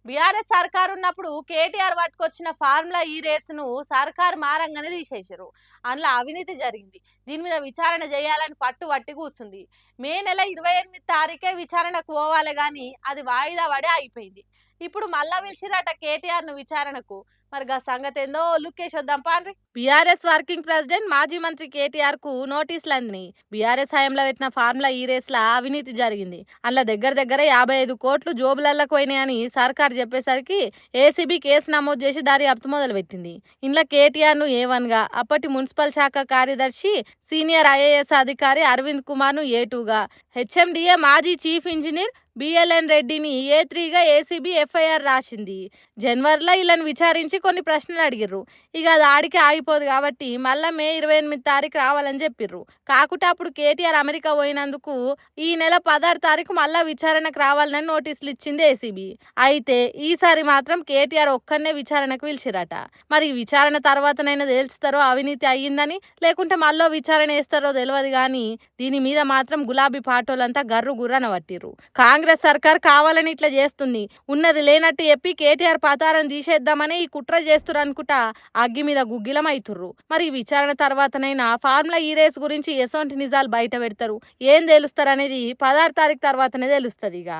BRS సర్కారు ఉన్నప్పుడు KTR పట్టుకొచ్చిన formula ఈ రేసును సర్కారు మారంగానే తీసేసారు. అందులో అవినీతి జరిగింది. దీని మీద విచారణ చేయాలని పట్టు కూర్చుంది. మే నెల 28 తారీఖే విచారణకు పోవాలి కానీ అది వాయిదా పడే అయిపోయింది. ఇప్పుడు మళ్ళా పిలిచిరట కేటీఆర్ ను విచారణకు. మరి గా సంగతి ఏందో లుక్కేసి వద్దాం పాండ్రి. బీఆర్ఎస్ వర్కింగ్ ప్రెసిడెంట్ మాజీ మంత్రి కేటీఆర్ కు నోటీసులు అందినాయి. బీఆర్ఎస్ హయాంలో పెట్టిన ఫార్ములా ఈ రేసుల అవినీతి జరిగింది. అందులో దగ్గర 55 కోట్లు జోబులలోకి పోయినాయని సర్కార్ చెప్పేసరికి ఏసీబీ కేసు నమోదు చేసి దర్యాప్తు మొదలుపెట్టింది. ఇంట్లో కేటీఆర్ ను A1 గా, అప్పటి మున్సిపల్ శాఖ కార్యదర్శి సీనియర్ IAS అధికారి అరవింద్ కుమార్ ను A2 గా, HMDA మాజీ చీఫ్ ఇంజనీర్ BLN రెడ్డిని A3 గా ఏసీబీ FIR రాసింది. జనవరిలో వీళ్ళని విచారించి కొన్ని ప్రశ్నలు అడిగిర్రు. ఇక అది ఆడికి ఆగిపోదు కాబట్టి మళ్ళా మే 28 తారీఖు రావాలని చెప్పిర్రు. కాకుంటే అప్పుడు కేటీఆర్ అమెరికా పోయినందుకు ఈ నెల 16 తారీఖు మళ్ళా విచారణకు రావాలని నోటీసులు ఇచ్చింది ఏసీబీ. అయితే ఈసారి మాత్రం కేటీఆర్ ఒక్కనే విచారణకు పిలిచిరట. మరి విచారణ తర్వాతనైనా తేల్చుతారో అవినీతి అయ్యిందని, లేకుంటే మళ్ళీ విచారణ వేస్తారో తెలియదు కానీ దీని మీద మాత్రం గులాబీ పాటోలంతా గర్రు గుర్రన పట్టిర్రు. కాంగ్రెస్ సర్కార్ కావాలని ఇట్లా చేస్తుంది, ఉన్నది లేనట్టు చెప్పి కేటీఆర్ పతారం తీసేద్దామని ఈ కుట్ర చేస్తున్నారు అనుకుంటా అగ్గి మీద గుగ్గిలం అవుతుర్రు. మరి విచారణ తర్వాతనైనా ఫార్ములా ఈ రేస్ గురించి ఎసొంటి నిజాలు బయట పెడతారు, ఏం తెలుస్తారు అనేది 16 తారీఖు తర్వాతనే తెలుస్తుంది. ఇక